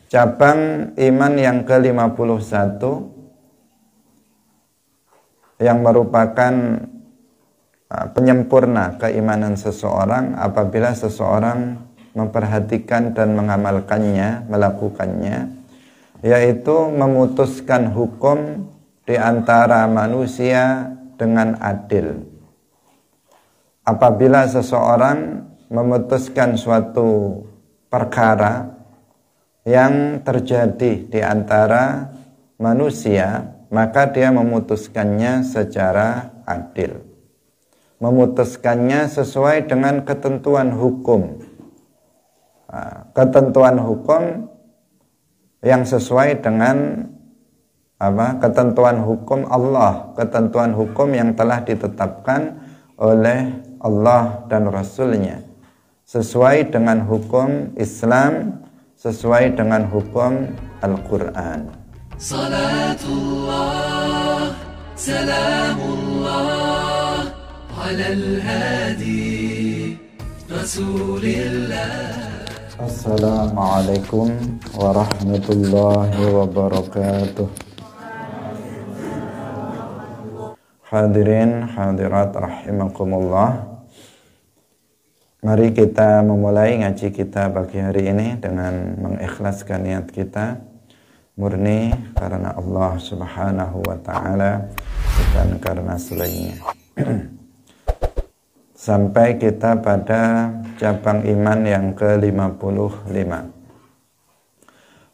cabang iman yang ke-51 yang merupakan penyempurna keimanan seseorang apabila seseorang memperhatikan dan mengamalkannya, melakukannya, yaitu memutuskan hukum di antara manusia dengan adil. Apabila seseorang memutuskan suatu perkara yang terjadi di antara manusia, maka dia memutuskannya secara adil, memutuskannya sesuai dengan ketentuan hukum. Ketentuan hukum yang sesuai dengan ketentuan hukum Allah, ketentuan hukum yang telah ditetapkan oleh Allah dan Rasulnya, sesuai dengan hukum Islam, sesuai dengan hukum Al-Quran. Salatullah, salamullah, alal hadi, Rasulillah. Assalamualaikum warahmatullahi wabarakatuh. Hadirin hadirat rahimakumullah. Mari kita memulai ngaji kita pagi hari ini dengan mengikhlaskan niat kita murni karena Allah Subhanahu wa taala, bukan karena selainnya. Sampai kita pada cabang iman yang ke-55.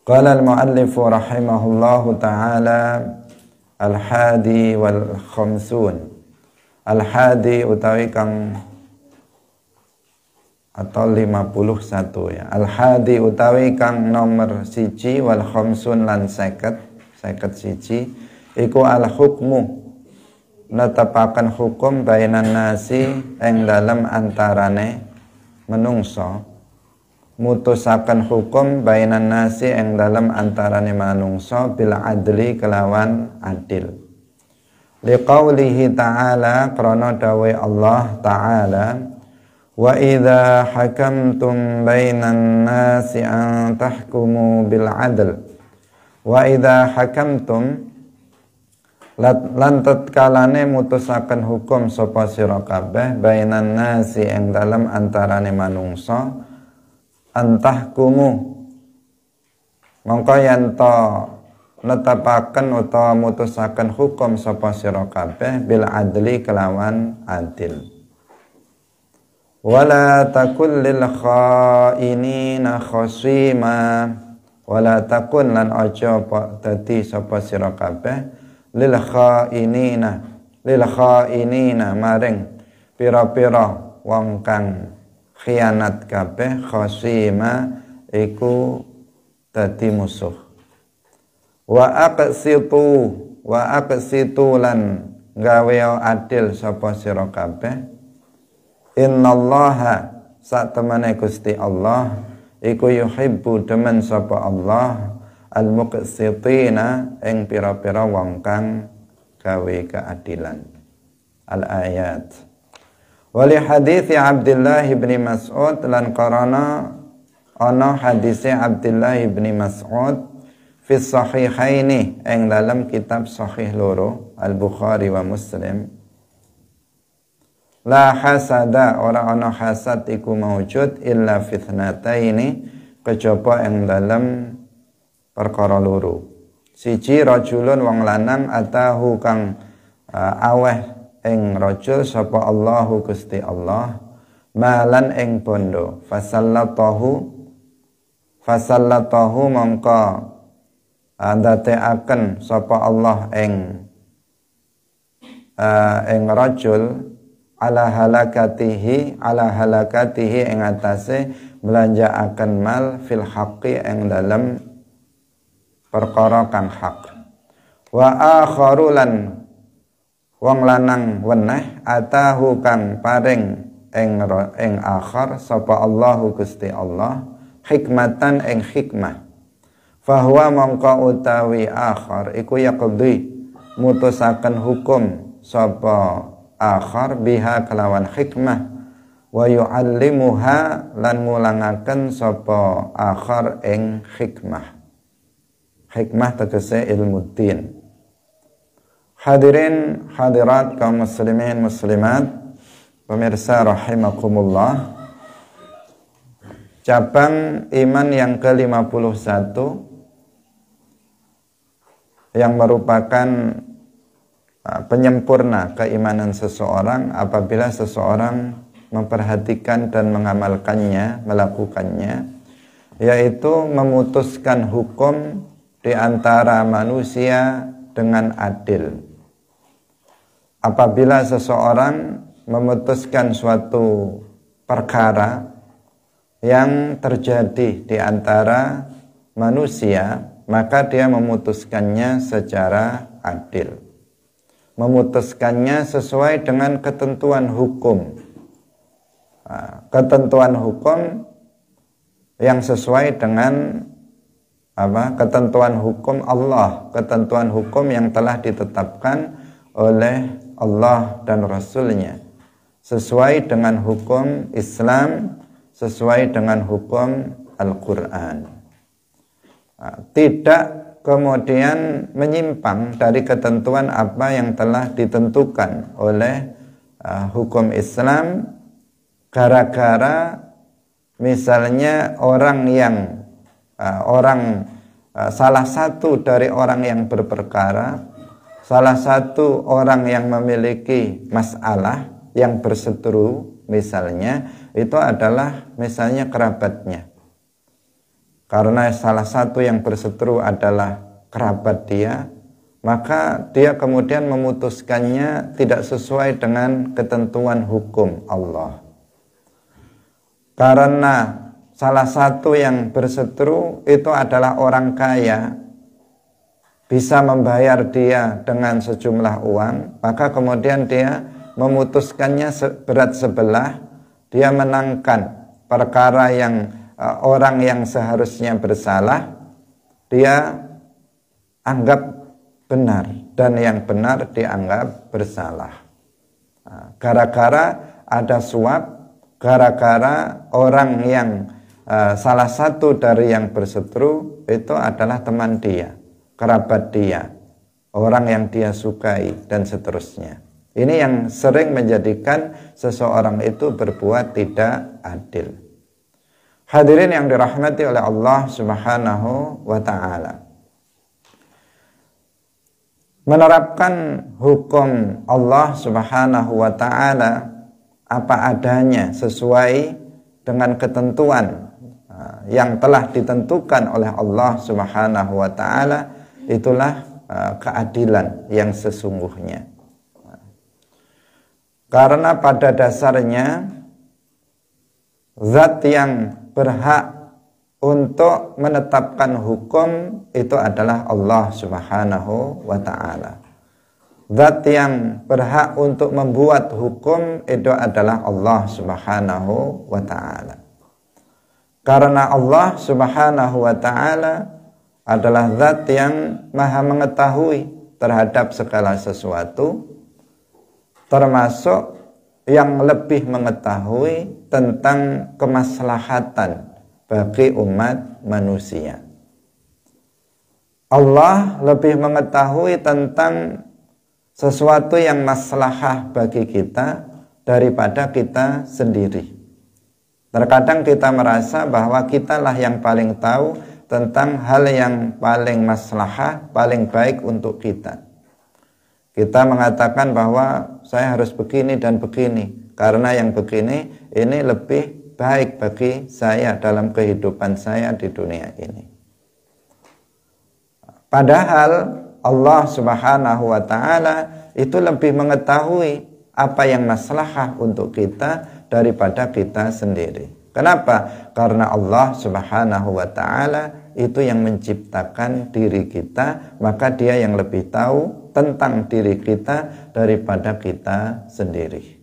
Qala al-muallif rahimahullahu taala al-hadi wal khamsun. Al-hadi utawi kang atau 51 ya. Al-hadi utawi kang nomor 1 wal khamsun lan 51 iku al-hukmu netapaken hukum bainan nasi ing dalam antarane menungso, mutusaken hukum bainan nasi ing dalam antarane manungso bil adli kelawan adil. Liqaulihi ta'ala, krana dawuh Allah ta'ala, wa idza hakamtum bainan nasi an tahkumu bil adl. Wa idza hakamtum lan tatkalane mutusaken hukum sapa sira kabeh bainan nasi ing dalam antarane manungsa antahkumu mongko yen to netapaken utawa mutusaken hukum sapa sira kabeh bil adli kelawan adil. Wala takul lil khainina khasima, wala takun lan aja dadi sapa sira kabeh lil khainina maring pira-pira wong kang khianat kabeh, khasima iku dadi musuh. Wa aqsitu lan gawe adil sapa sira kabeh. Innallaha satemene Gusti Allah iku yuhibbu demen sapa Allah al-muqsitina ing pira-pira wong kang gawe keadilan. Al-ayat. Wali hadits Abdullah bin Mas'ud lan qarana ana hadise Abdullah bin Mas'ud fi sahihaini ing dalam kitab sahih loro Al-Bukhari wa Muslim. La hasada, ora ana hasad iku maujud illa fitnataini, kejaba ing dalam perkara loro. Siji rajulun wong lanang atahu kang aweh ing rajul sapa Allahu Gusti Allah malan ing bondo fasallatahu mongko ndateaken sapa Allah ing rajul ala halakatihi ing atase belanjaaken mal fil haqqi ing dalem perkara kang hak. Wa akharulan wong lanang weneh atahu kang paring ing akhar sapa Allahu Gusti Allah hikmatan ing hikmah. Fahuwa mongko utawi akhar iku yaqdi mutusaken hukum sapa akhar biha kelawan hikmah wa yu'allimuha lan mulangaken sapa akhar ing hikmah. Hikmah tegese ilmu din. Hadirin hadirat kaum muslimin muslimat, pemirsa rahimakumullah. Cabang iman yang ke-51 yang merupakan penyempurna keimanan seseorang apabila seseorang memperhatikan dan mengamalkannya, melakukannya, yaitu memutuskan hukum di antara manusia dengan adil. Apabila seseorang memutuskan suatu perkara yang terjadi di antara manusia, maka dia memutuskannya secara adil, memutuskannya sesuai dengan ketentuan hukum. Ketentuan hukum yang sesuai dengan ketentuan hukum Allah, ketentuan hukum yang telah ditetapkan oleh Allah dan Rasul-Nya, sesuai dengan hukum Islam, sesuai dengan hukum Al-Quran. Tidak kemudian menyimpang dari ketentuan apa yang telah ditentukan oleh hukum Islam, gara-gara misalnya salah satu dari orang yang berperkara, salah satu orang yang memiliki masalah yang berseteru, misalnya itu adalah misalnya kerabatnya. Karena salah satu yang berseteru adalah kerabat dia, maka dia kemudian memutuskannya tidak sesuai dengan ketentuan hukum Allah. Karena salah satu yang berseteru itu adalah orang kaya, bisa membayar dia dengan sejumlah uang, maka kemudian dia memutuskannya berat sebelah, dia menangkan perkara yang orang yang seharusnya bersalah, dia anggap benar, dan yang benar dianggap bersalah. Gara-gara ada suap, gara-gara orang yang salah satu dari yang berseteru itu adalah teman dia, kerabat dia, orang yang dia sukai, dan seterusnya. Ini yang sering menjadikan seseorang itu berbuat tidak adil. Hadirin yang dirahmati oleh Allah Subhanahu wa ta'ala, menerapkan hukum Allah Subhanahu wa ta'ala apa adanya sesuai dengan ketentuan yang telah ditentukan oleh Allah Subhanahu wa ta'ala, itulah keadilan yang sesungguhnya. Karena pada dasarnya zat yang berhak untuk menetapkan hukum itu adalah Allah Subhanahu wa ta'ala. Zat yang berhak untuk membuat hukum itu adalah Allah Subhanahu wa ta'ala. Karena Allah Subhanahu wa ta'ala adalah zat yang maha mengetahui terhadap segala sesuatu, termasuk yang lebih mengetahui tentang kemaslahatan bagi umat manusia. Allah lebih mengetahui tentang sesuatu yang maslahah bagi kita daripada kita sendiri. Terkadang kita merasa bahwa kitalah yang paling tahu tentang hal yang paling maslahah, paling baik untuk kita. Kita mengatakan bahwa saya harus begini dan begini, karena yang begini ini lebih baik bagi saya dalam kehidupan saya di dunia ini. Padahal Allah Subhanahu wa ta'ala itu lebih mengetahui apa yang maslahah untuk kita daripada kita sendiri. Kenapa? Karena Allah Subhanahu wa ta'ala itu yang menciptakan diri kita, maka dia yang lebih tahu tentang diri kita daripada kita sendiri.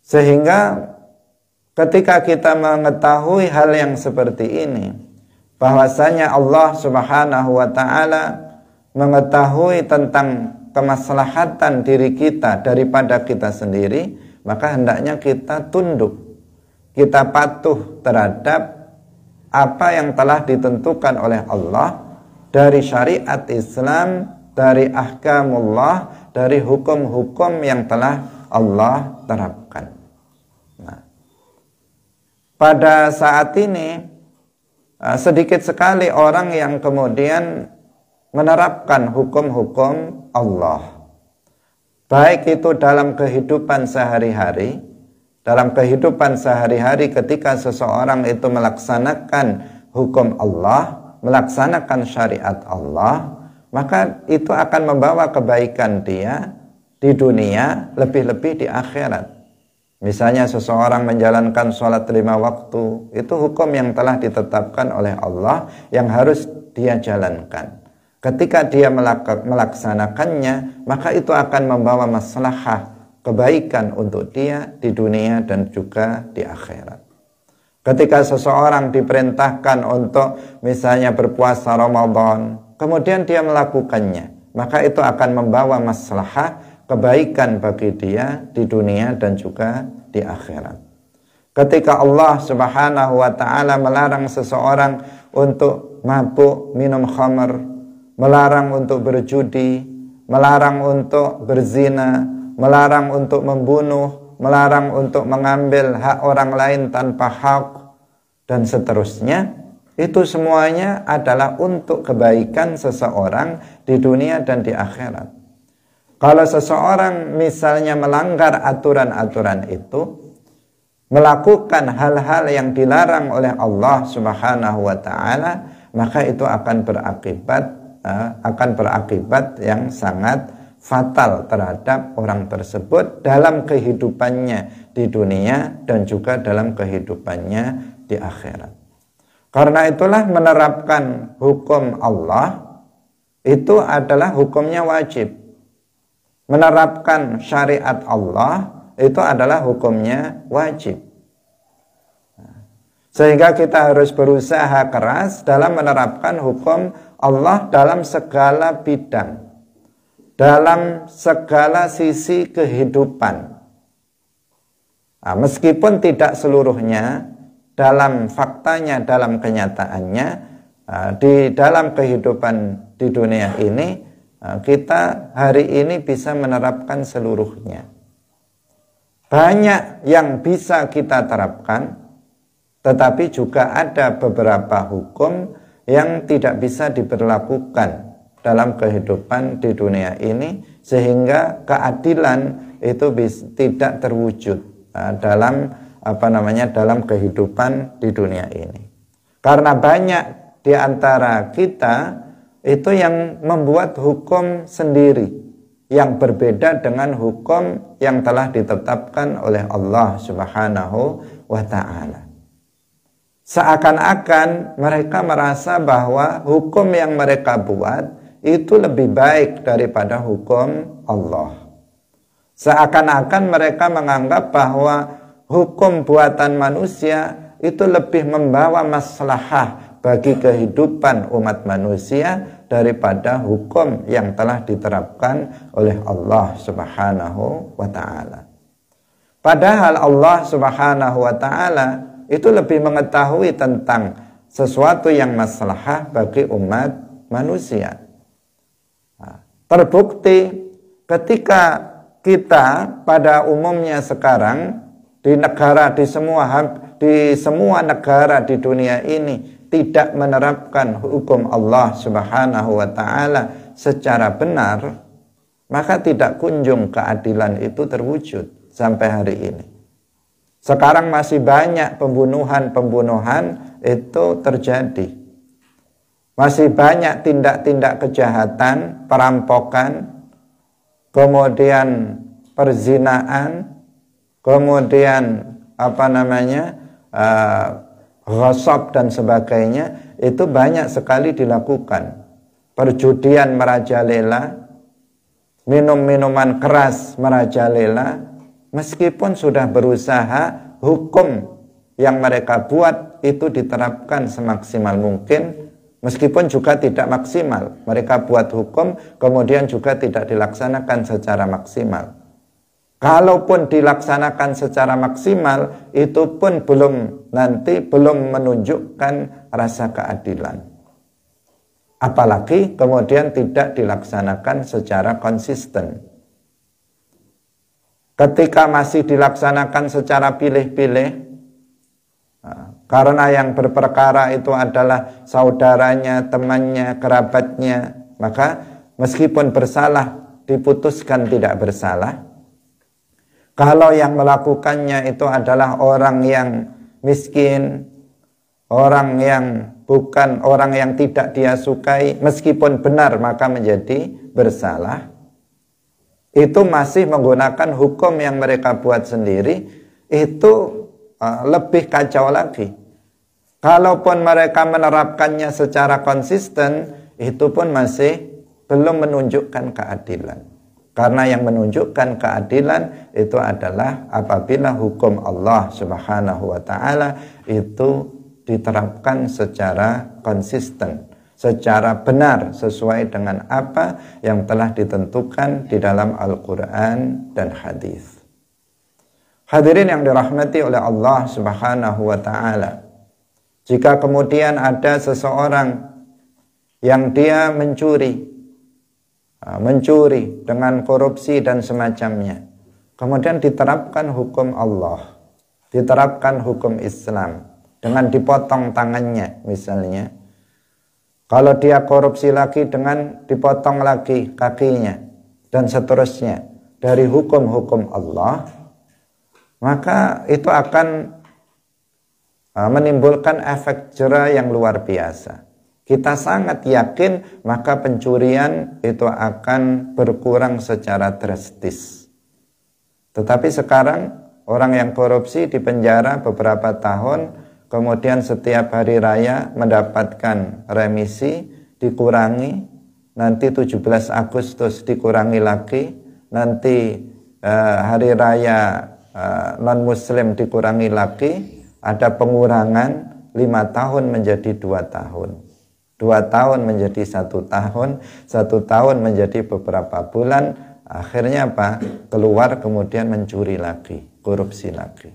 Sehingga ketika kita mengetahui hal yang seperti ini, bahwasanya Allah Subhanahu wa ta'ala mengetahui tentang kemaslahatan diri kita daripada kita sendiri, maka hendaknya kita tunduk, kita patuh terhadap apa yang telah ditentukan oleh Allah dari syariat Islam, dari ahkamullah, dari hukum-hukum yang telah Allah terapkan. Nah, pada saat ini sedikit sekali orang yang kemudian menerapkan hukum-hukum Allah, baik itu dalam kehidupan sehari-hari. Dalam kehidupan sehari-hari ketika seseorang itu melaksanakan hukum Allah, melaksanakan syariat Allah, maka itu akan membawa kebaikan dia di dunia, lebih-lebih di akhirat. Misalnya seseorang menjalankan sholat 5 waktu, itu hukum yang telah ditetapkan oleh Allah yang harus dia jalankan. Ketika dia melaksanakannya, maka itu akan membawa maslahah, kebaikan untuk dia di dunia dan juga di akhirat. Ketika seseorang diperintahkan untuk misalnya berpuasa Ramadan, kemudian dia melakukannya, maka itu akan membawa maslahah, kebaikan bagi dia di dunia dan juga di akhirat. Ketika Allah Subhanahu wa ta'ala melarang seseorang untuk mabuk, minum khamr, melarang untuk berjudi, melarang untuk berzina, melarang untuk membunuh, melarang untuk mengambil hak orang lain tanpa hak, dan seterusnya, itu semuanya adalah untuk kebaikan seseorang di dunia dan di akhirat. Kalau seseorang misalnya melanggar aturan-aturan itu, melakukan hal-hal yang dilarang oleh Allah Subhanahu wa ta'ala, maka itu akan berakibat yang sangat fatal terhadap orang tersebut dalam kehidupannya di dunia dan juga dalam kehidupannya di akhirat. Karena itulah menerapkan hukum Allah itu adalah hukumnya wajib. Menerapkan syariat Allah itu adalah hukumnya wajib. Sehingga kita harus berusaha keras dalam menerapkan hukum Allah dalam segala bidang, dalam segala sisi kehidupan. Nah, meskipun tidak seluruhnya, dalam faktanya, dalam kenyataannya, di dalam kehidupan di dunia ini, kita hari ini bisa menerapkan seluruhnya. Banyak yang bisa kita terapkan, tetapi juga ada beberapa hukum yang tidak bisa diberlakukan dalam kehidupan di dunia ini, sehingga keadilan itu tidak terwujud dalam dalam kehidupan di dunia ini. Karena banyak di antara kita itu yang membuat hukum sendiri yang berbeda dengan hukum yang telah ditetapkan oleh Allah Subhanahu wa ta'ala. Seakan-akan mereka merasa bahwa hukum yang mereka buat itu lebih baik daripada hukum Allah. Seakan-akan mereka menganggap bahwa hukum buatan manusia itu lebih membawa maslahah bagi kehidupan umat manusia daripada hukum yang telah diterapkan oleh Allah Subhanahu wa ta'ala. Padahal Allah Subhanahu wa ta'ala itu lebih mengetahui tentang sesuatu yang maslahah bagi umat manusia. Terbukti ketika kita pada umumnya sekarang di semua negara di dunia ini tidak menerapkan hukum Allah Subhanahu wa ta'ala secara benar, maka tidak kunjung keadilan itu terwujud sampai hari ini. Sekarang masih banyak pembunuhan itu terjadi. Masih banyak tindak-tindak kejahatan, perampokan, kemudian perzinaan, kemudian ghasab dan sebagainya, itu banyak sekali dilakukan. Perjudian merajalela, minum-minuman keras merajalela, meskipun sudah berusaha hukum yang mereka buat itu diterapkan semaksimal mungkin, meskipun juga tidak maksimal. Mereka buat hukum, kemudian juga tidak dilaksanakan secara maksimal. Kalaupun dilaksanakan secara maksimal, itu pun belum menunjukkan rasa keadilan. Apalagi kemudian tidak dilaksanakan secara konsisten. Ketika masih dilaksanakan secara pilih-pilih, karena yang berperkara itu adalah saudaranya, temannya, kerabatnya, maka meskipun bersalah diputuskan tidak bersalah. Kalau yang melakukannya itu adalah orang yang miskin, orang yang bukan orang yang tidak dia sukai, meskipun benar maka menjadi bersalah. Itu masih menggunakan hukum yang mereka buat sendiri, itu lebih kacau lagi. Kalaupun mereka menerapkannya secara konsisten, itu pun masih belum menunjukkan keadilan. Karena yang menunjukkan keadilan itu adalah apabila hukum Allah Subhanahu wa taala itu diterapkan secara konsisten, secara benar sesuai dengan apa yang telah ditentukan di dalam Al-Qur'an dan hadis. Hadirin yang dirahmati oleh Allah Subhanahu wa taala. Jika kemudian ada seseorang yang dia mencuri dengan korupsi dan semacamnya, kemudian diterapkan hukum Allah, diterapkan hukum Islam dengan dipotong tangannya misalnya. Kalau dia korupsi lagi dengan dipotong lagi kakinya dan seterusnya dari hukum-hukum Allah, maka itu akan menimbulkan efek jera yang luar biasa. Kita sangat yakin maka pencurian itu akan berkurang secara drastis. Tetapi sekarang orang yang korupsi dipenjara beberapa tahun, kemudian setiap hari raya mendapatkan remisi, dikurangi, nanti 17 Agustus dikurangi lagi, nanti hari raya non-muslim dikurangi lagi, ada pengurangan 5 tahun menjadi 2 tahun. 2 tahun menjadi 1 tahun, 1 tahun menjadi beberapa bulan, akhirnya apa? Keluar kemudian mencuri lagi, korupsi lagi.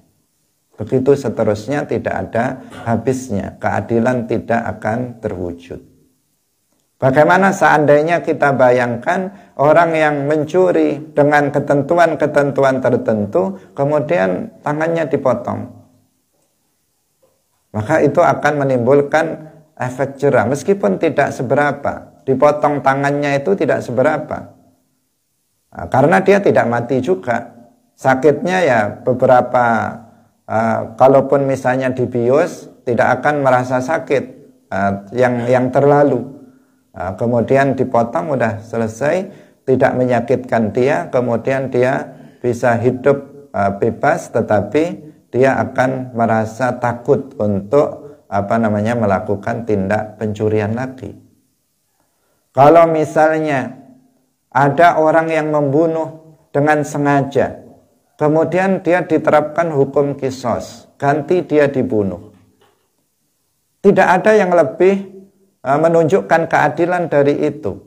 Begitu seterusnya, tidak ada habisnya, keadilan tidak akan terwujud. Bagaimana seandainya kita bayangkan orang yang mencuri dengan ketentuan-ketentuan tertentu, kemudian tangannya dipotong. Maka itu akan menimbulkan efek jera, meskipun tidak seberapa. Dipotong tangannya itu tidak seberapa, karena dia tidak mati juga. Sakitnya ya beberapa, kalaupun misalnya dibius, tidak akan merasa sakit yang terlalu. Kemudian dipotong udah selesai, tidak menyakitkan dia, kemudian dia bisa hidup bebas, tetapi dia akan merasa takut untuk melakukan tindak pencurian lagi. Kalau misalnya ada orang yang membunuh dengan sengaja, kemudian dia diterapkan hukum qisas, ganti dia dibunuh. Tidak ada yang lebih menunjukkan keadilan dari itu.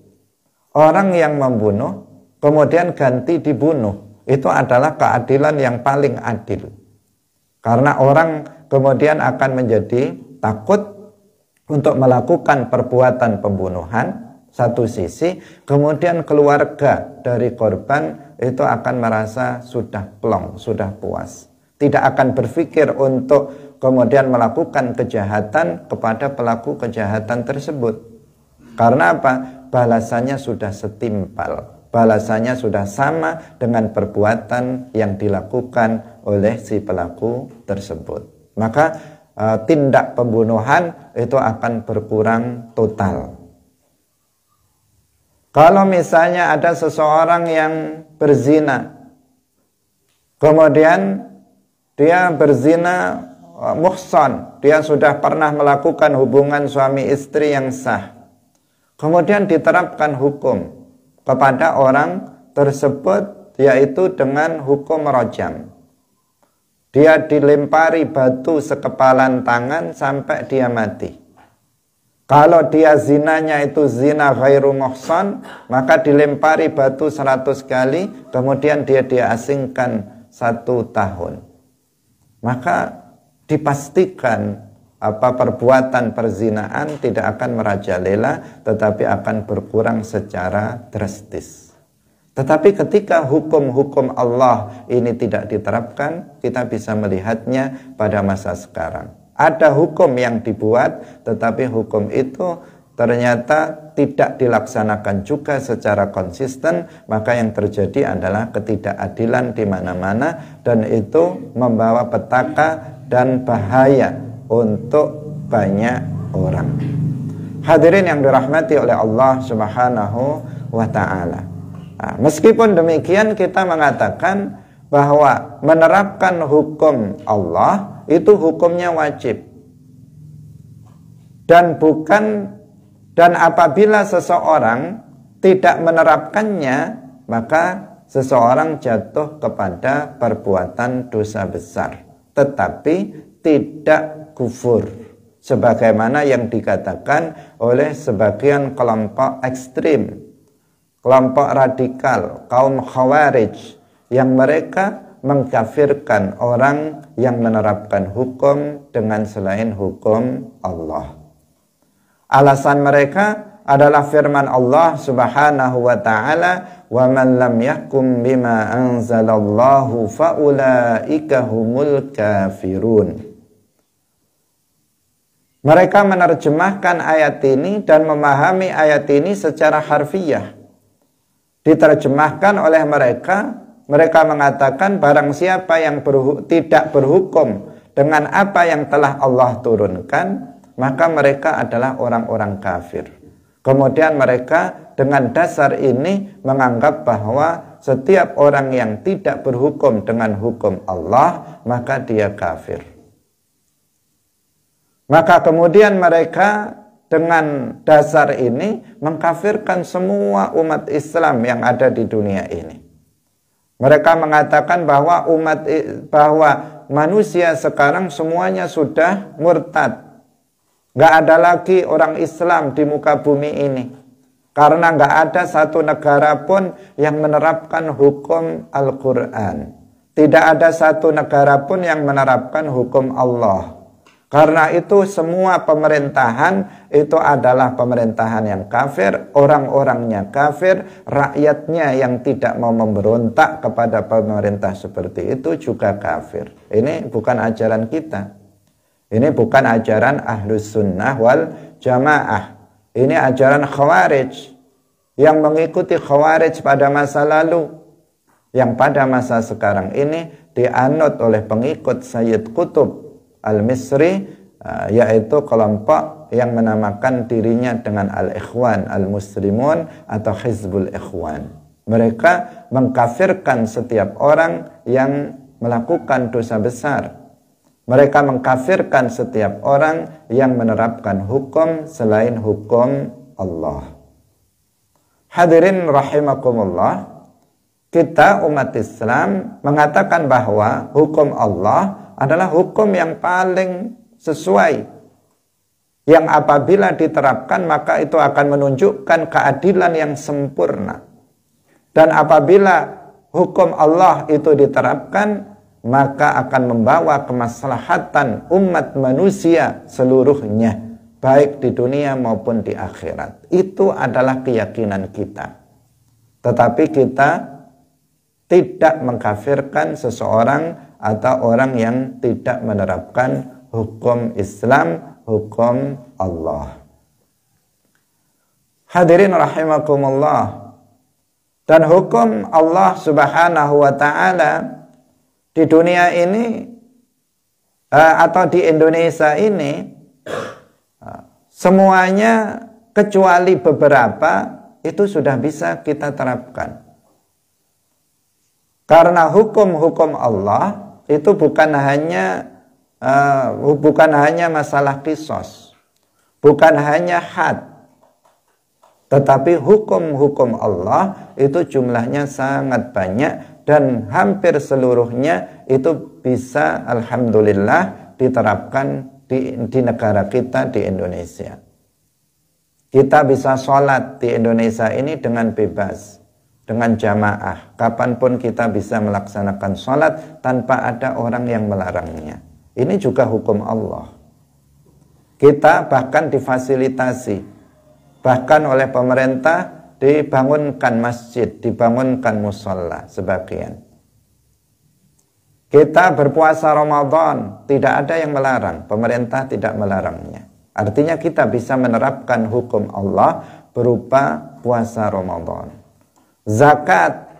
Orang yang membunuh, kemudian ganti dibunuh, itu adalah keadilan yang paling adil. Karena orang kemudian akan menjadi takut untuk melakukan perbuatan pembunuhan satu sisi, kemudian keluarga dari korban itu akan merasa sudah plong, sudah puas. Tidak akan berpikir untuk kemudian melakukan kejahatan kepada pelaku kejahatan tersebut. Karena apa? Balasannya sudah setimpal, balasannya sudah sama dengan perbuatan yang dilakukan oleh si pelaku tersebut. Maka tindak pembunuhan itu akan berkurang total. Kalau misalnya ada seseorang yang berzina, kemudian dia berzina muhsan, dia sudah pernah melakukan hubungan suami istri yang sah, kemudian diterapkan hukum kepada orang tersebut, yaitu dengan hukum rajam. Dia dilempari batu sekepalan tangan sampai dia mati. Kalau dia zinanya itu zina ghairu muhsan, maka dilempari batu 100 kali, kemudian dia diasingkan 1 tahun. Maka dipastikan perbuatan perzinaan tidak akan merajalela, tetapi akan berkurang secara drastis. Tetapi ketika hukum-hukum Allah ini tidak diterapkan, kita bisa melihatnya pada masa sekarang. Ada hukum yang dibuat, tetapi hukum itu ternyata tidak dilaksanakan juga secara konsisten, maka yang terjadi adalah ketidakadilan di mana-mana, dan itu membawa petaka dan bahaya untuk banyak orang. Hadirin yang dirahmati oleh Allah Subhanahu wa ta'ala. Nah, meskipun demikian kita mengatakan bahwa menerapkan hukum Allah itu hukumnya wajib. Dan apabila seseorang tidak menerapkannya, maka seseorang jatuh kepada perbuatan dosa besar, tetapi tidak kufur, sebagaimana yang dikatakan oleh sebagian kelompok ekstrim, kelompok radikal, kaum Khawarij, yang mereka mengkafirkan orang yang menerapkan hukum dengan selain hukum Allah. Alasan mereka adalah firman Allah Subhanahu wa ta'ala, "Wa man lam yahkum bima anzalallahu faulaika humul kafirun." Mereka menerjemahkan ayat ini dan memahami ayat ini secara harfiah. Diterjemahkan oleh mereka mengatakan barang siapa yang tidak berhukum dengan apa yang telah Allah turunkan, maka mereka adalah orang-orang kafir. Kemudian mereka dengan dasar ini menganggap bahwa setiap orang yang tidak berhukum dengan hukum Allah, maka dia kafir. Maka kemudian mereka dengan dasar ini mengkafirkan semua umat Islam yang ada di dunia ini. Mereka mengatakan bahwa manusia sekarang semuanya sudah murtad. Nggak ada lagi orang Islam di muka bumi ini. Karena nggak ada satu negara pun yang menerapkan hukum Al-Quran. Tidak ada satu negara pun yang menerapkan hukum Allah. Karena itu semua pemerintahan itu adalah pemerintahan yang kafir, orang-orangnya kafir, rakyatnya yang tidak mau memberontak kepada pemerintah seperti itu juga kafir. Ini bukan ajaran kita. Ini bukan ajaran Ahlus Sunnah wal Jamaah. Ini ajaran Khawarij yang mengikuti Khawarij pada masa lalu, yang pada masa sekarang ini dianut oleh pengikut Sayyid Qutb Al-Misri, yaitu kelompok yang menamakan dirinya dengan Al-Ikhwan Al-Muslimun atau Hizbul Ikhwan. Mereka mengkafirkan setiap orang yang melakukan dosa besar. Mereka mengkafirkan setiap orang yang menerapkan hukum selain hukum Allah. Hadirin rahimakumullah, kita umat Islam mengatakan bahwa hukum Allah adalah hukum yang paling sesuai, yang apabila diterapkan maka itu akan menunjukkan keadilan yang sempurna. Dan apabila hukum Allah itu diterapkan, maka akan membawa kemaslahatan umat manusia seluruhnya, baik di dunia maupun di akhirat. Itu adalah keyakinan kita. Tetapi kita tidak mengkafirkan seseorang atau orang yang tidak menerapkan hukum Islam, hukum Allah. Hadirin rahimakumullah. Dan hukum Allah Subhanahu wa ta'ala di dunia ini atau di Indonesia ini semuanya kecuali beberapa itu sudah bisa kita terapkan. Karena hukum-hukum Allah itu bukan hanya masalah qisas, bukan hanya had, tetapi hukum-hukum Allah itu jumlahnya sangat banyak dan hampir seluruhnya itu bisa alhamdulillah diterapkan di negara kita, di Indonesia. Kita bisa sholat di Indonesia ini dengan bebas, dengan jamaah. Kapanpun kita bisa melaksanakan sholat tanpa ada orang yang melarangnya. Ini juga hukum Allah. Kita bahkan difasilitasi, bahkan oleh pemerintah dibangunkan masjid, dibangunkan musola sebagian. Kita berpuasa Ramadan, tidak ada yang melarang, pemerintah tidak melarangnya. Artinya kita bisa menerapkan hukum Allah berupa puasa Ramadan. Zakat,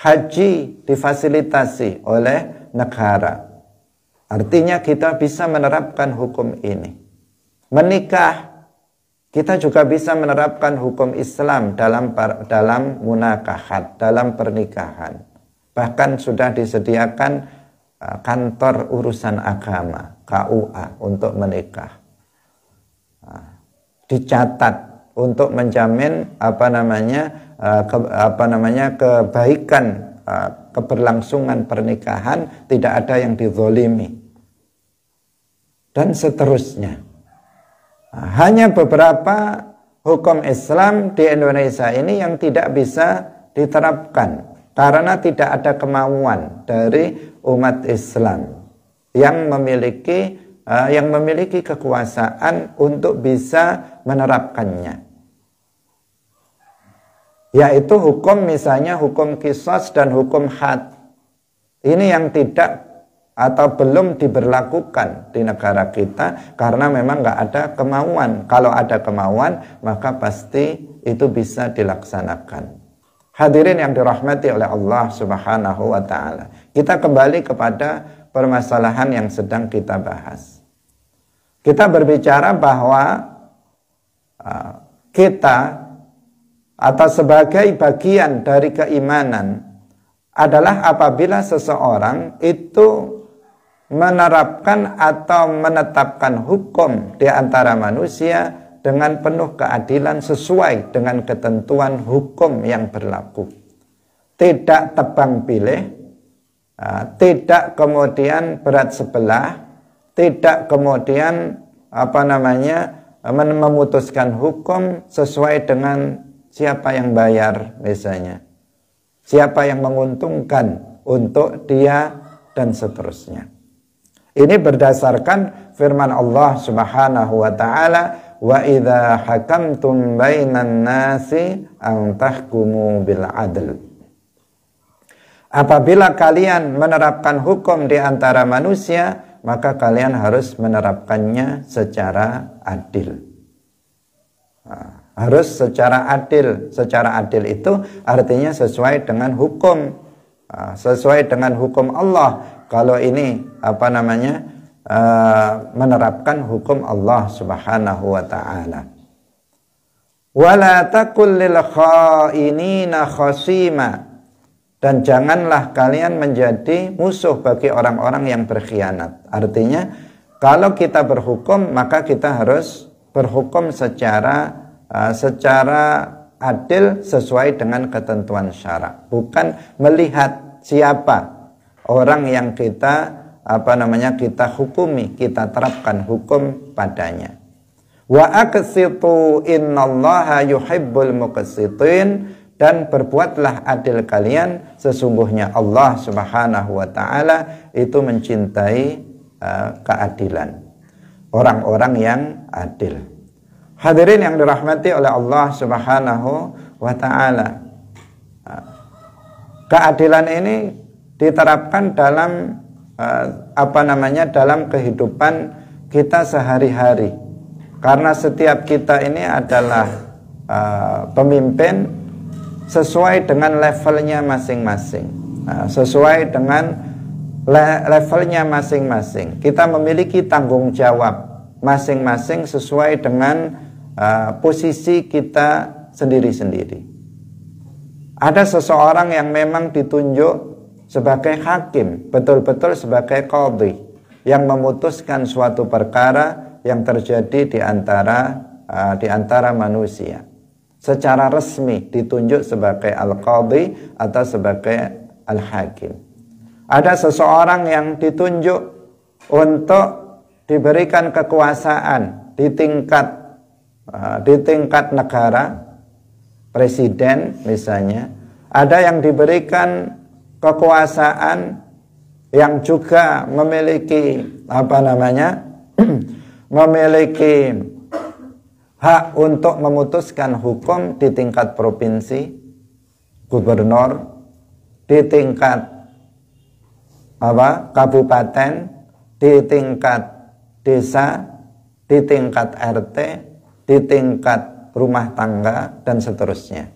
haji difasilitasi oleh negara. Artinya kita bisa menerapkan hukum ini. Menikah, kita juga bisa menerapkan hukum Islam dalam munakahat, dalam pernikahan. Bahkan sudah disediakan kantor urusan agama, KUA, untuk menikah. Dicatat untuk menjamin kebaikan, keberlangsungan pernikahan, tidak ada yang dizolimi dan seterusnya. Hanya beberapa hukum Islam di Indonesia ini yang tidak bisa diterapkan karena tidak ada kemauan dari umat Islam yang memiliki kekuasaan untuk bisa menerapkannya. Yaitu hukum, misalnya hukum qisas dan hukum had. Ini yang tidak atau belum diberlakukan di negara kita karena memang nggak ada kemauan. Kalau ada kemauan, maka pasti itu bisa dilaksanakan. Hadirin yang dirahmati oleh Allah Subhanahu wa ta'ala. Kita kembali kepada permasalahan yang sedang kita bahas. Kita berbicara bahwa kita atau sebagai bagian dari keimanan adalah apabila seseorang itu menerapkan atau menetapkan hukum di antara manusia dengan penuh keadilan sesuai dengan ketentuan hukum yang berlaku. Tidak tebang pilih, tidak kemudian berat sebelah, tidak kemudian memutuskan hukum sesuai dengan siapa yang bayar misalnya, siapa yang menguntungkan untuk dia dan seterusnya. Ini berdasarkan firman Allah Subhanahu wa ta'ala, wa idza hakamtum bainan nasi an tahkumu bil adl. Apabila kalian menerapkan hukum di antara manusia, maka kalian harus menerapkannya secara adil. Harus secara adil. Secara adil itu artinya sesuai dengan hukum, sesuai dengan hukum Allah. Kalau ini menerapkan hukum Allah Subhanahu wa ta'ala. Wala takul lil khainina khasima. Dan janganlah kalian menjadi musuh bagi orang-orang yang berkhianat. Artinya, kalau kita berhukum, maka kita harus berhukum secara adil sesuai dengan ketentuan syarak. Bukan melihat siapa orang yang kita hukumi, kita terapkan hukum padanya. Wa aqsitu innallaha yuhibbul muqsitin. Dan berbuatlah adil kalian, sesungguhnya Allah Subhanahu wa ta'ala itu mencintai keadilan, orang-orang yang adil. Hadirin yang dirahmati oleh Allah Subhanahu wa ta'ala, keadilan ini diterapkan dalam dalam kehidupan kita sehari-hari, karena setiap kita ini adalah pemimpin sesuai dengan levelnya masing-masing, sesuai dengan levelnya masing-masing. Kita memiliki tanggung jawab masing-masing sesuai dengan posisi kita sendiri-sendiri. Ada seseorang yang memang ditunjuk sebagai hakim, betul-betul sebagai qadhi, yang memutuskan suatu perkara yang terjadi di antara manusia. Secara resmi ditunjuk sebagai al-qadhi atau sebagai al-hakim. Ada seseorang yang ditunjuk untuk diberikan kekuasaan di tingkat Di tingkat negara, presiden misalnya, ada yang diberikan kekuasaan yang juga memiliki memiliki hak untuk memutuskan hukum di tingkat provinsi, gubernur, di tingkat kabupaten, di tingkat desa, di tingkat RT, di tingkat rumah tangga, dan seterusnya.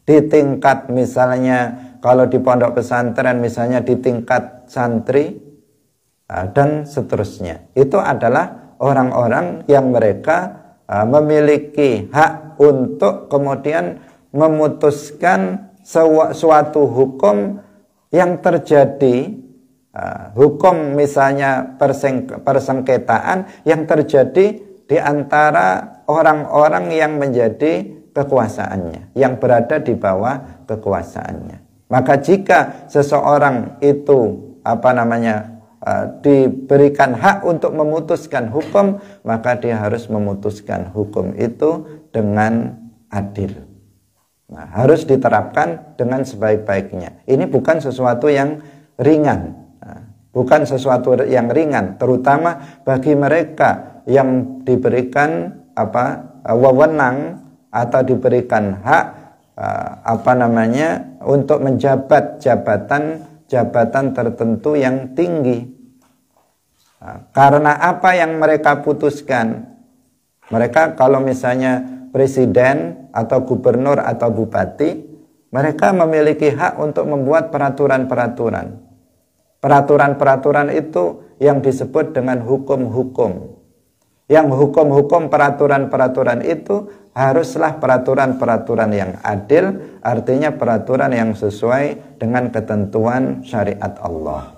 Di tingkat misalnya kalau di pondok pesantren misalnya di tingkat santri, dan seterusnya. Itu adalah orang-orang yang mereka memiliki hak untuk kemudian memutuskan suatu hukum yang terjadi, hukum misalnya persengketaan yang terjadi di antara orang-orang yang menjadi kekuasaannya, yang berada di bawah kekuasaannya. Maka jika seseorang itu diberikan hak untuk memutuskan hukum, maka dia harus memutuskan hukum itu dengan adil. Harus diterapkan dengan sebaik-baiknya. Ini bukan sesuatu yang ringan, bukan sesuatu yang ringan, terutama bagi mereka yang diberikan wewenang atau diberikan hak untuk menjabat jabatan tertentu yang tinggi. Karena apa yang mereka putuskan, mereka kalau misalnya presiden atau gubernur atau bupati, mereka memiliki hak untuk membuat peraturan-peraturan. Peraturan-peraturan itu yang disebut dengan hukum-hukum. Yang hukum-hukum peraturan-peraturan itu haruslah peraturan-peraturan yang adil, artinya peraturan yang sesuai dengan ketentuan syariat Allah.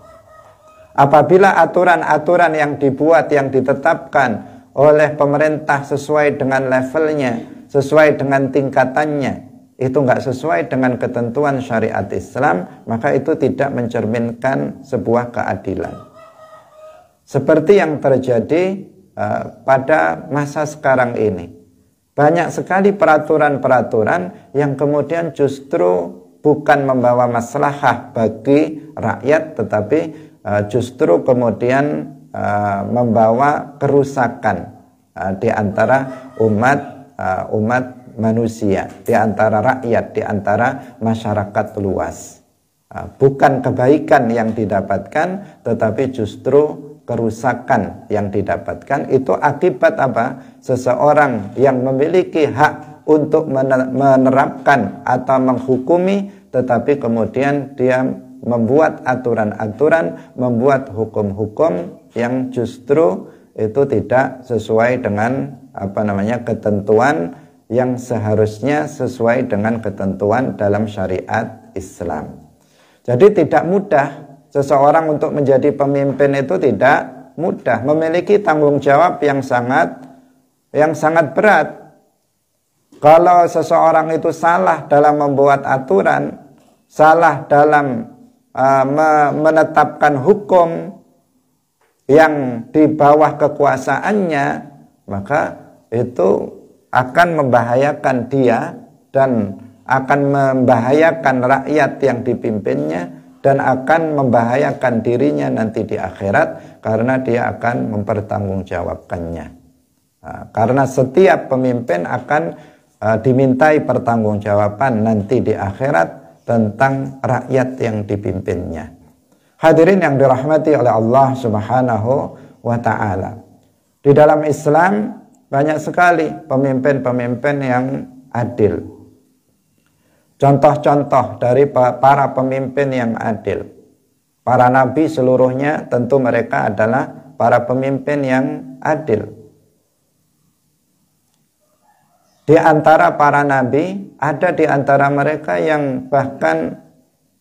Apabila aturan-aturan yang dibuat, yang ditetapkan oleh pemerintah sesuai dengan levelnya, sesuai dengan tingkatannya, itu enggak sesuai dengan ketentuan syariat Islam, maka itu tidak mencerminkan sebuah keadilan. Seperti yang terjadi pada masa sekarang ini. Banyak sekali peraturan-peraturan yang kemudian justru bukan membawa maslahah bagi rakyat, tetapi justru kemudian membawa kerusakan di antara umat manusia, di antara rakyat, di antara masyarakat luas. Bukan kebaikan yang didapatkan, tetapi justru kerusakan yang didapatkan. Itu akibat apa? Seseorang yang memiliki hak untuk menerapkan atau menghukumi, tetapi kemudian dia membuat aturan-aturan, membuat hukum-hukum yang justru itu tidak sesuai dengan ketentuan yang seharusnya sesuai dengan ketentuan dalam syariat Islam. Jadi tidak mudah seseorang untuk menjadi pemimpin, itu tidak mudah, memiliki tanggung jawab yang sangat berat. Kalau seseorang itu salah dalam membuat aturan, salah dalam menetapkan hukum yang di bawah kekuasaannya, maka itu akan membahayakan dia dan akan membahayakan rakyat yang dipimpinnya, dan akan membahayakan dirinya nanti di akhirat, karena dia akan mempertanggungjawabkannya. Karena setiap pemimpin akan dimintai pertanggungjawaban nanti di akhirat tentang rakyat yang dipimpinnya. Hadirin yang dirahmati oleh Allah Subhanahu wa ta'ala. Di dalam Islam banyak sekali pemimpin-pemimpin yang adil. Contoh-contoh dari para pemimpin yang adil. Para nabi seluruhnya tentu mereka adalah para pemimpin yang adil. Di antara para nabi, ada di antara mereka yang bahkan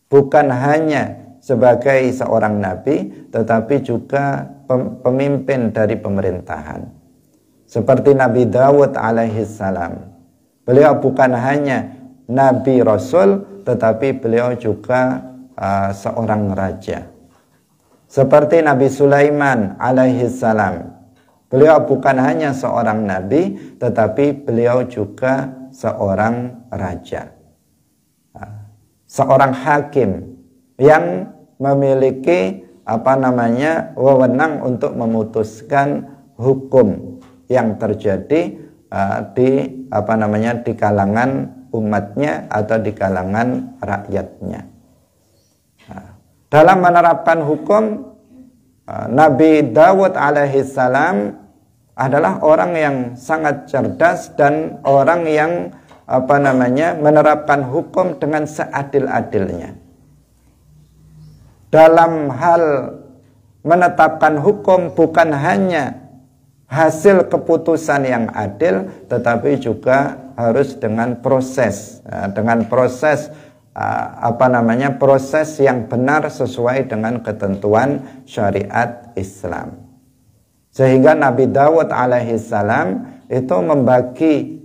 bukan hanya sebagai seorang nabi, tetapi juga pemimpin dari pemerintahan. Seperti Nabi Dawud alaihissalam. Beliau bukan hanya nabi rasul, tetapi beliau juga seorang raja. Seperti Nabi Sulaiman alaihissalam. Beliau bukan hanya seorang nabi, tetapi beliau juga seorang raja. Seorang hakim yang memiliki wewenang untuk memutuskan hukum yang terjadi di kalangan umatnya atau di kalangan rakyatnya. Dalam menerapkan hukum, Nabi Dawud alaihissalam adalah orang yang sangat cerdas dan orang yang menerapkan hukum dengan seadil-adilnya. Dalam hal menetapkan hukum bukan hanya hasil keputusan yang adil, tetapi juga harus dengan proses, proses yang benar sesuai dengan ketentuan syariat Islam. Sehingga Nabi Dawud alaihissalam itu membagi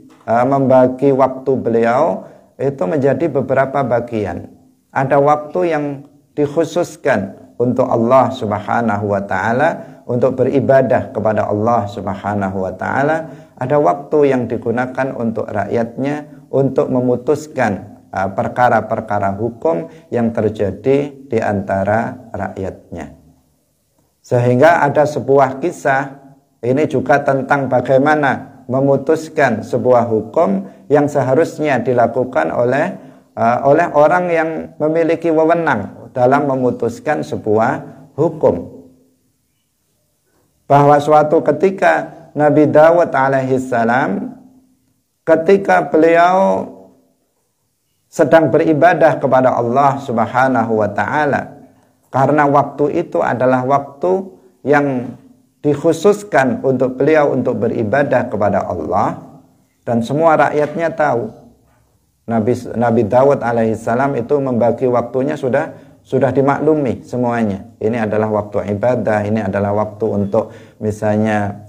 waktu beliau itu menjadi beberapa bagian. Ada waktu yang dikhususkan untuk Allah Subhanahu wa taala, untuk beribadah kepada Allah Subhanahu wa taala. Ada waktu yang digunakan untuk rakyatnya, untuk memutuskan perkara-perkara hukum yang terjadi di antara rakyatnya. Sehingga ada sebuah kisah, ini juga tentang bagaimana memutuskan sebuah hukum yang seharusnya dilakukan oleh orang yang memiliki wewenang dalam memutuskan sebuah hukum. Bahwa suatu ketika Nabi Dawud alaihissalam, ketika beliau sedang beribadah kepada Allah Subhanahu wa taala, karena waktu itu adalah waktu yang dikhususkan untuk beliau untuk beribadah kepada Allah, dan semua rakyatnya tahu Nabi Dawud alaihissalam itu membagi waktunya sudah dimaklumi semuanya. Ini adalah waktu ibadah, ini adalah waktu untuk misalnya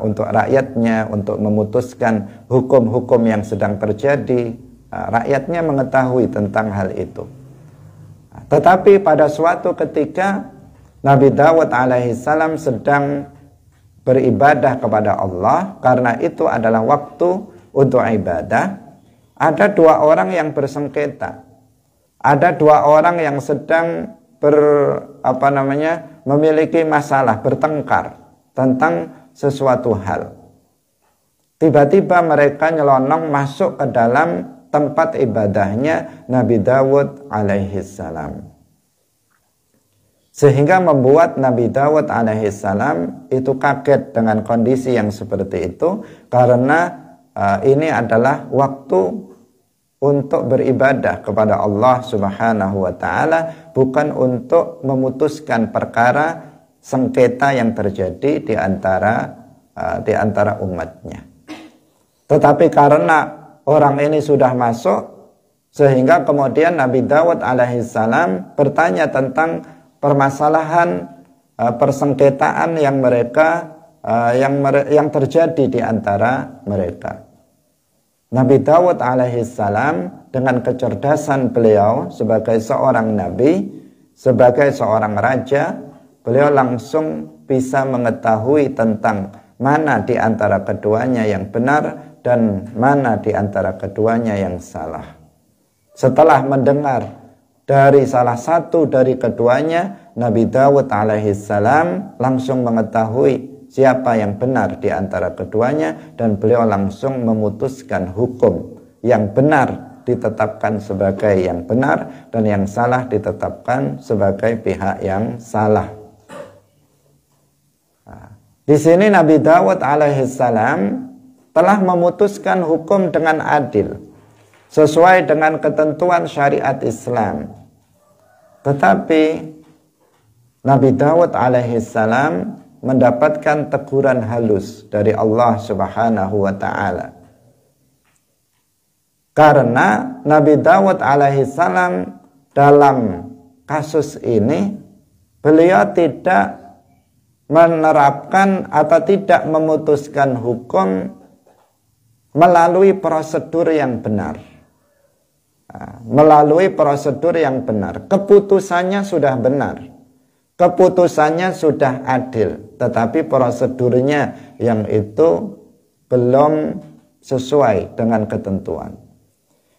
untuk rakyatnya, untuk memutuskan hukum-hukum yang sedang terjadi. Rakyatnya mengetahui tentang hal itu. Tetapi pada suatu ketika Nabi Dawud alaihissalam sedang beribadah kepada Allah, karena itu adalah waktu untuk ibadah. Ada dua orang yang bersengketa. Ada dua orang yang sedang memiliki masalah, bertengkar tentang sesuatu hal. Tiba-tiba mereka nyelonong masuk ke dalam tempat ibadahnya Nabi Dawud alaihissalam. Sehingga membuat Nabi Dawud alaihissalam itu kaget dengan kondisi yang seperti itu, karena ini adalah waktu untuk beribadah kepada Allah Subhanahu wa taala, bukan untuk memutuskan perkara sengketa yang terjadi di antara umatnya. Tetapi karena orang ini sudah masuk, sehingga kemudian Nabi Dawud alaihissalam bertanya tentang permasalahan persengketaan yang terjadi di antara mereka. Nabi Dawud alaihissalam dengan kecerdasan beliau sebagai seorang nabi, sebagai seorang raja, beliau langsung bisa mengetahui tentang mana di antara keduanya yang benar dan mana di antara keduanya yang salah. Setelah mendengar dari salah satu dari keduanya, Nabi Dawud alaihissalam langsung mengetahui siapa yang benar di antara keduanya, dan beliau langsung memutuskan hukum yang benar ditetapkan sebagai yang benar, dan yang salah ditetapkan sebagai pihak yang salah. Di sini Nabi Dawud alaihissalam telah memutuskan hukum dengan adil, sesuai dengan ketentuan syariat Islam. Tetapi Nabi Dawud alaihissalam mendapatkan teguran halus dari Allah Subhanahu wa taala. Karena Nabi Dawud alaihissalam dalam kasus ini beliau tidak menerapkan atau tidak memutuskan hukum melalui prosedur yang benar. Melalui prosedur yang benar, keputusannya sudah benar, keputusannya sudah adil, tetapi prosedurnya yang itu belum sesuai dengan ketentuan.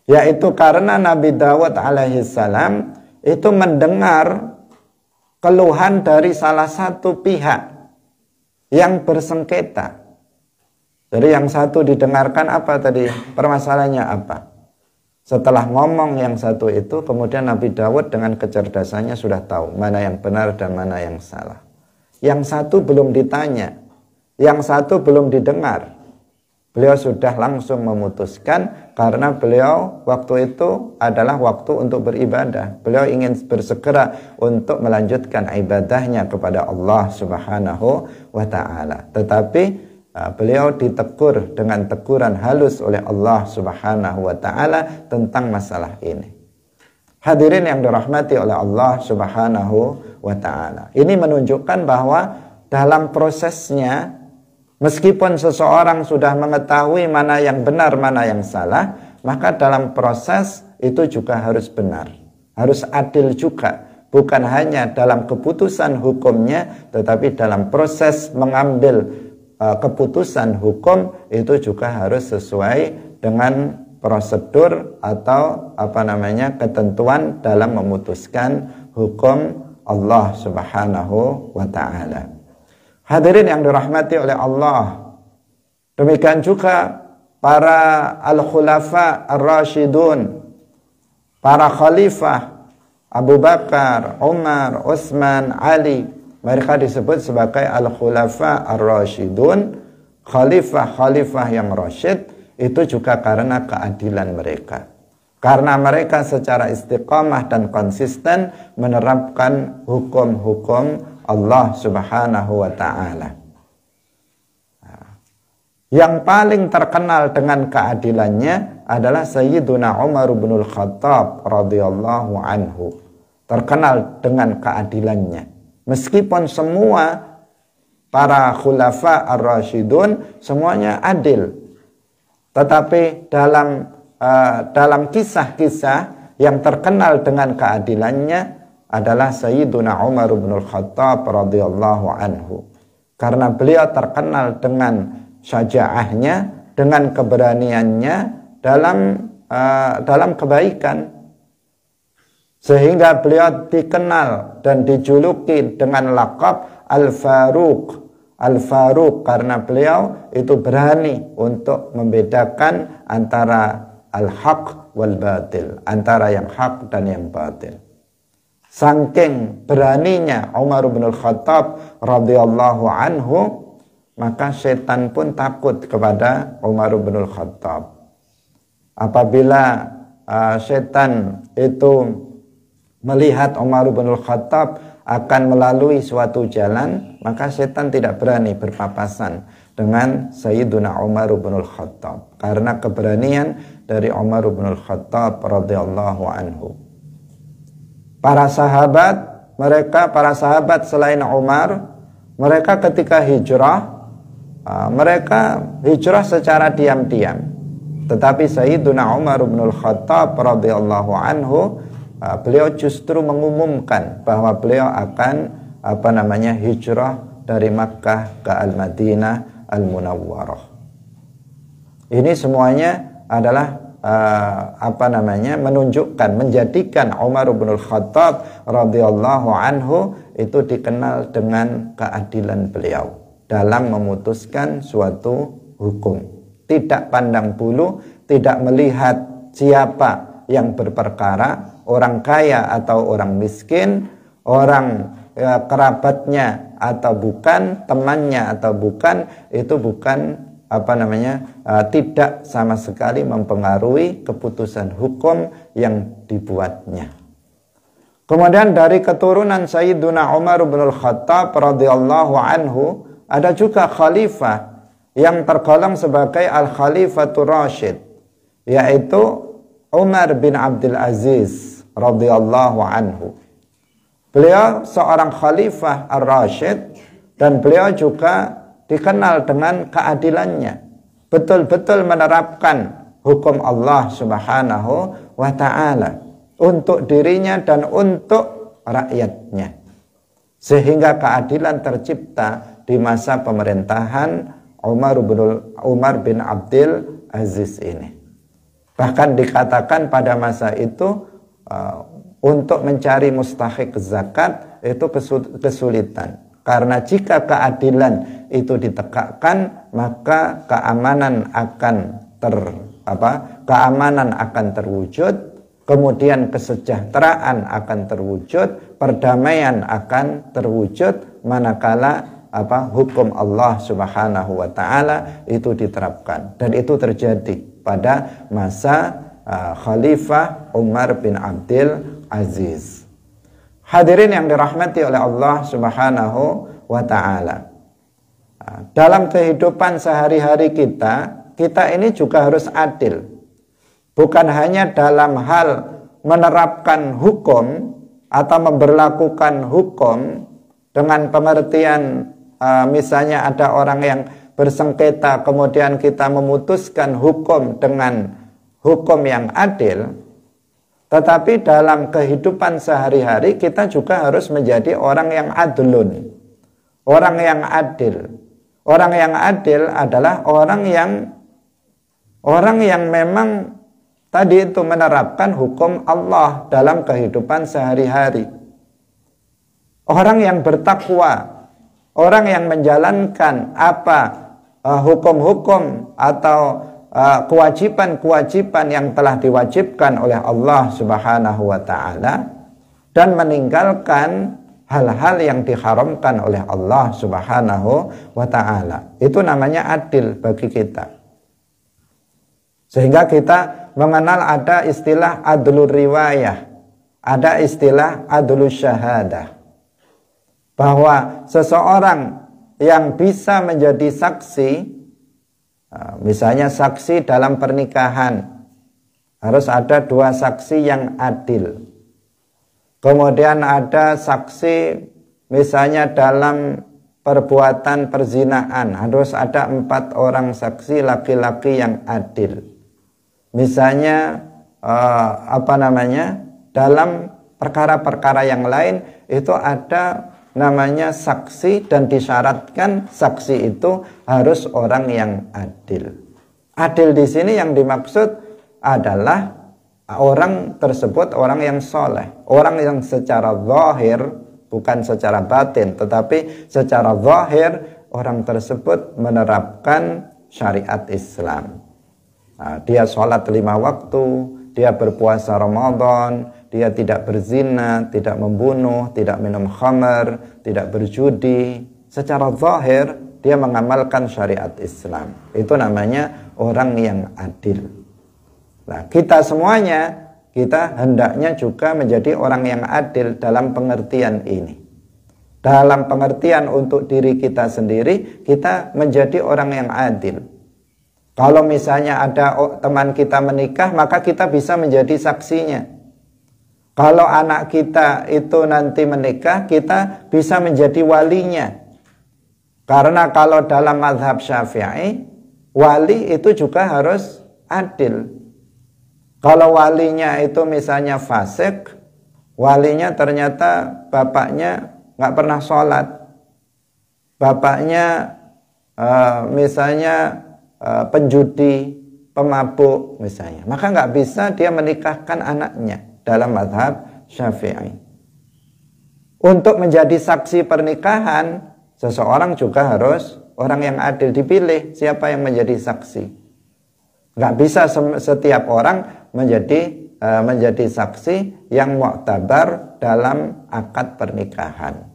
Yaitu karena Nabi Dawud alaihissalam itu mendengar keluhan dari salah satu pihak yang bersengketa. Jadi yang satu didengarkan apa tadi? Permasalahannya apa? Setelah ngomong yang satu itu, kemudian Nabi Dawud dengan kecerdasannya sudah tahu mana yang benar dan mana yang salah. Yang satu belum ditanya, yang satu belum didengar. Beliau sudah langsung memutuskan karena beliau waktu itu adalah waktu untuk beribadah. Beliau ingin bersegera untuk melanjutkan ibadahnya kepada Allah Subhanahu wa ta'ala. Tetapi beliau ditegur dengan teguran halus oleh Allah Subhanahu wa ta'ala tentang masalah ini. Hadirin yang dirahmati oleh Allah Subhanahu wa ta'ala. Ini menunjukkan bahwa dalam prosesnya, meskipun seseorang sudah mengetahui mana yang benar, mana yang salah, maka dalam proses itu juga harus benar. Harus adil juga. Bukan hanya dalam keputusan hukumnya, tetapi dalam proses mengambil keputusan hukum itu juga harus sesuai dengan prosedur atau ketentuan dalam memutuskan hukum Allah Subhanahu wa ta'ala. Hadirin yang dirahmati oleh Allah, demikian juga para al-khulafa ar-rasyidun, para khalifah Abu Bakar, Umar, Utsman, Ali, mereka disebut sebagai al-khulafa ar-rasyidun, khalifah-khalifah yang rasyid, itu juga karena keadilan mereka. Karena mereka secara istiqamah dan konsisten menerapkan hukum-hukum Allah Subhanahu wa ta'ala. Yang paling terkenal dengan keadilannya adalah Sayyiduna Umar bin Al-Khattab radhiyallahu anhu. Terkenal dengan keadilannya. Meskipun semua para khulafa ar-rasyidun semuanya adil, tetapi dalam kisah-kisah yang terkenal dengan keadilannya adalah Sayyiduna Umar bin Al-Khattab radhiyallahu anhu. Karena beliau terkenal dengan syaja'ahnya, dengan keberaniannya dalam kebaikan. Sehingga beliau dikenal dan dijuluki dengan lakab Al-Faruq. Al-Faruq karena beliau itu berani untuk membedakan antara al-haq wal batil, antara yang hak dan yang batil. Saking beraninya Umar bin Al-Khattab radhiyallahu anhu, maka setan pun takut kepada Umar bin Al-Khattab. Apabila setan itu melihat Umar bin Al-Khattab akan melalui suatu jalan, maka setan tidak berani berpapasan dengan Sayyiduna Umar bin Al-Khattab karena keberanian dari Umar bin Al-Khattab radhiyallahu anhu. Para sahabat selain Umar, mereka ketika hijrah, mereka hijrah secara diam-diam. Tetapi Sayyiduna Umar bin Al-Khattab radhiyallahu anhu, beliau justru mengumumkan bahwa beliau akan hijrah dari Makkah ke Al-Madinah Al-Munawwarah. Ini semuanya adalah menunjukkan, menjadikan Umar bin Al-Khattab radhiyallahu anhu itu dikenal dengan keadilan beliau dalam memutuskan suatu hukum. Tidak pandang bulu, tidak melihat siapa yang berperkara, orang kaya atau orang miskin, orang kerabatnya atau bukan, temannya atau bukan, itu bukan tidak sama sekali mempengaruhi keputusan hukum yang dibuatnya. Kemudian dari keturunan Sayyiduna Umar bin Al-Khattab radhiyallahu anhu, ada juga khalifah yang tergolong sebagai Al-Khalifatur Rasyid, yaitu Umar bin Abdul Aziz radhiyallahu anhu. Beliau seorang khalifah ar-Rasyid dan beliau juga dikenal dengan keadilannya. Betul-betul menerapkan hukum Allah Subhanahu wa ta'ala untuk dirinya dan untuk rakyatnya. Sehingga keadilan tercipta di masa pemerintahan Umar bin Abdul Aziz ini. Bahkan dikatakan pada masa itu untuk mencari mustahik zakat itu kesulitan. Karena jika keadilan itu ditegakkan, maka keamanan akan terwujud, kemudian kesejahteraan akan terwujud, perdamaian akan terwujud manakala hukum Allah Subhanahu wa taala itu diterapkan. Dan itu terjadi pada masa Khalifah Umar bin Abdul Aziz. Hadirin yang dirahmati oleh Allah Subhanahu wa taala. Dalam kehidupan sehari-hari kita ini juga harus adil. Bukan hanya dalam hal menerapkan hukum atau memberlakukan hukum dengan pengertian misalnya ada orang yang bersengketa kemudian kita memutuskan hukum dengan hukum yang adil. Tetapi dalam kehidupan sehari-hari kita juga harus menjadi orang yang adlun, orang yang adil. Orang yang adil adalah orang yang memang tadi itu menerapkan hukum Allah dalam kehidupan sehari-hari. Orang yang bertakwa, orang yang menjalankan hukum-hukum atau kewajiban-kewajiban yang telah diwajibkan oleh Allah Subhanahu wa taala dan meninggalkan hal-hal yang diharamkan oleh Allah Subhanahu wa taala. Itu namanya adil bagi kita. Sehingga kita mengenal ada istilah adlur riwayah, ada istilah adlus syahadah. Bahwa seseorang yang bisa menjadi saksi, misalnya saksi dalam pernikahan, harus ada 2 saksi yang adil. Kemudian ada saksi misalnya dalam perbuatan perzinahan, harus ada 4 orang saksi laki-laki yang adil. Misalnya dalam perkara-perkara yang lain itu ada namanya saksi dan disyaratkan saksi itu harus orang yang adil. Adil di sini yang dimaksud adalah orang tersebut orang yang soleh, orang yang secara zahir bukan secara batin, tetapi secara zahir orang tersebut menerapkan syariat Islam. Dia sholat 5 waktu, dia berpuasa Ramadan, dia tidak berzina, tidak membunuh, tidak minum khamar, tidak berjudi. Secara zahir dia mengamalkan syariat Islam. Itu namanya orang yang adil. Nah, kita semuanya, kita hendaknya juga menjadi orang yang adil dalam pengertian ini. Dalam pengertian untuk diri kita sendiri, kita menjadi orang yang adil. Kalau misalnya ada teman kita menikah, maka kita bisa menjadi saksinya. Kalau anak kita itu nanti menikah, kita bisa menjadi walinya. Karena kalau dalam mazhab Syafi'i, wali itu juga harus adil. Kalau walinya itu misalnya fasik, walinya ternyata bapaknya nggak pernah sholat, bapaknya misalnya penjudi, pemabuk misalnya, maka nggak bisa dia menikahkan anaknya dalam mazhab Syafi'i. Untuk menjadi saksi pernikahan, seseorang juga harus orang yang adil, dipilih siapa yang menjadi saksi. Nggak bisa setiap orang menjadi saksi yang mu'tabar dalam akad pernikahan.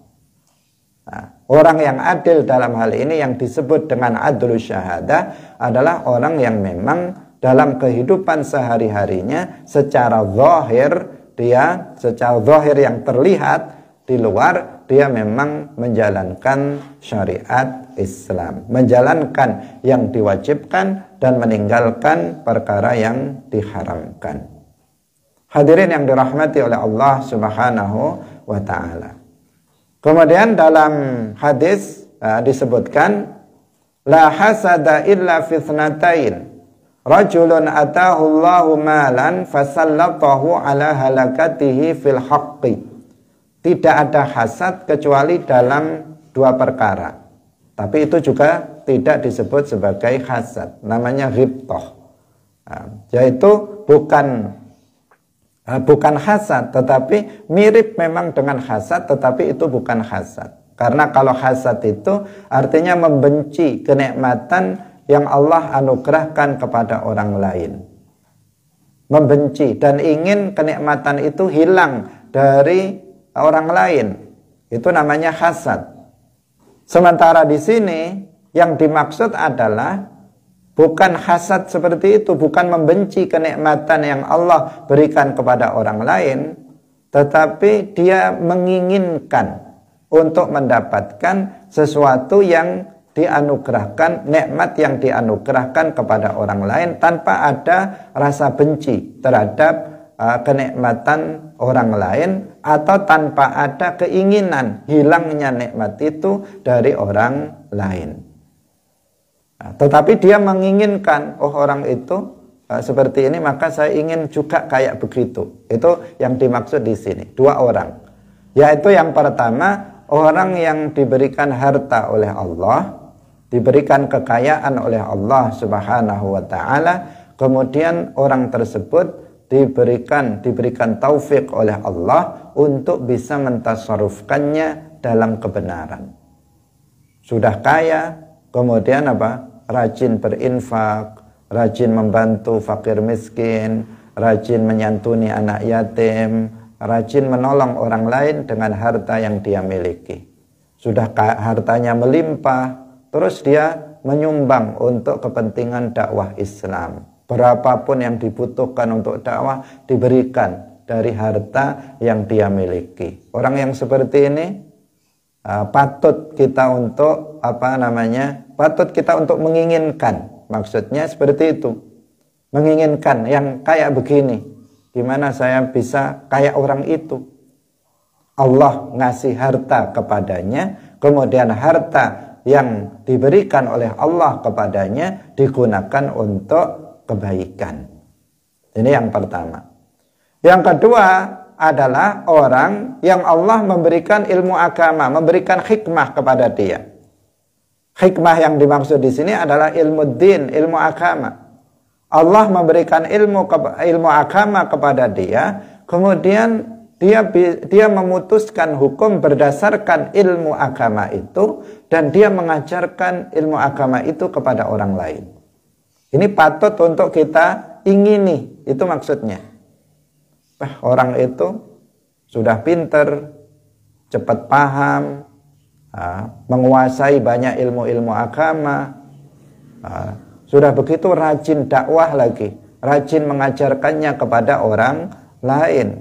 Nah, orang yang adil dalam hal ini yang disebut dengan adlus syahadah adalah orang yang memang dalam kehidupan sehari-harinya secara zahir yang terlihat di luar, dia memang menjalankan syariat Islam, menjalankan yang diwajibkan dan meninggalkan perkara yang diharamkan. Hadirin yang dirahmati oleh Allah Subhanahu wa taala. Kemudian dalam hadis disebutkan la hasada illa fi itsnatain. Rajulun atahu Allahu malan fasallatahu ala halakatihi fil haqqi. tidak ada hasad kecuali dalam dua perkara. Tapi itu juga tidak disebut sebagai hasad, namanya ghibthah. Yaitu bukan hasad, tetapi mirip memang dengan hasad, tetapi itu bukan hasad. Karena kalau hasad itu artinya membenci kenikmatan yang Allah anugerahkan kepada orang lain. Membenci dan ingin kenikmatan itu hilang dari orang lain. Itu namanya hasad. Sementara di sini yang dimaksud adalah bukan hasad seperti itu, bukan membenci kenikmatan yang Allah berikan kepada orang lain, tetapi dia menginginkan untuk mendapatkan sesuatu yang dianugerahkan, nikmat yang dianugerahkan kepada orang lain tanpa ada rasa benci terhadap kenikmatan orang lain atau tanpa ada keinginan hilangnya nikmat itu dari orang lain. Tetapi dia menginginkan, orang itu seperti ini, maka saya ingin juga kayak begitu. Itu yang dimaksud di sini. Dua orang, yaitu yang pertama orang yang diberikan harta oleh Allah, diberikan kekayaan oleh Allah Subhanahu wa ta'ala, kemudian orang tersebut diberikan taufik oleh Allah untuk bisa mentasarrufkannya dalam kebenaran. Sudah kaya, kemudian rajin berinfak, rajin membantu fakir miskin, rajin menyantuni anak yatim, rajin menolong orang lain dengan harta yang dia miliki. Sudah hartanya melimpah, terus dia menyumbang untuk kepentingan dakwah Islam. Berapapun yang dibutuhkan untuk dakwah diberikan dari harta yang dia miliki. Orang yang seperti ini patut kita untuk patut kita untuk menginginkan. Maksudnya seperti itu, menginginkan yang kayak begini. Gimana saya bisa kayak orang itu? Allah ngasih harta kepadanya, kemudian harta yang diberikan oleh Allah kepadanya digunakan untuk kebaikan. Ini yang pertama. Yang kedua adalah orang yang Allah memberikan ilmu agama, memberikan hikmah kepada dia. Hikmah yang dimaksud di sini adalah ilmu din, ilmu agama. Allah memberikan ilmu agama kepada dia, kemudian dia memutuskan hukum berdasarkan ilmu agama itu, dan dia mengajarkan ilmu agama itu kepada orang lain. Ini patut untuk kita ingini, itu maksudnya. Orang itu sudah pinter, cepat paham, menguasai banyak ilmu-ilmu agama, sudah begitu rajin dakwah lagi, rajin mengajarkannya kepada orang lain.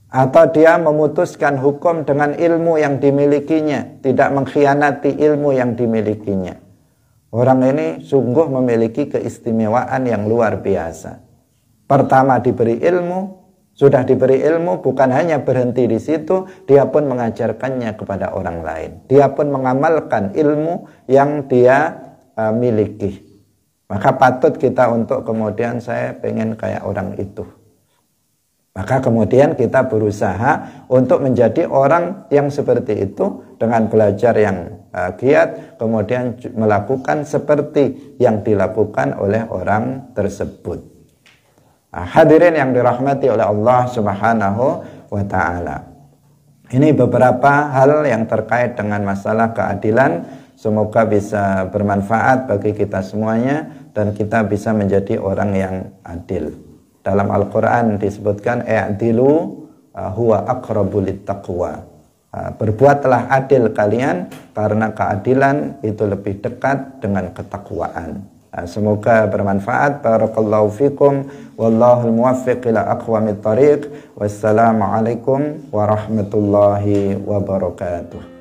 Atau dia memutuskan hukum dengan ilmu yang dimilikinya, tidak mengkhianati ilmu yang dimilikinya. Orang ini sungguh memiliki keistimewaan yang luar biasa. Pertama diberi ilmu, sudah diberi ilmu bukan hanya berhenti di situ, dia pun mengajarkannya kepada orang lain. Dia pun mengamalkan ilmu yang dia miliki. Maka patut kita untuk kemudian saya pengen kayak orang itu. Maka kemudian kita berusaha untuk menjadi orang yang seperti itu dengan belajar yang giat, kemudian melakukan seperti yang dilakukan oleh orang tersebut. Hadirin yang dirahmati oleh Allah Subhanahu wa ta'ala. Ini beberapa hal yang terkait dengan masalah keadilan. Semoga bisa bermanfaat bagi kita semuanya dan kita bisa menjadi orang yang adil. Dalam Al-Quran disebutkan i'dilu huwa aqrabu littaqwa. Berbuatlah adil kalian karena keadilan itu lebih dekat dengan ketakwaan. Semoga bermanfaat. Barakallahu fikum. Wallahul muwaffiq ila aqwamit thariq. Wassalamualaikum warahmatullahi wabarakatuh.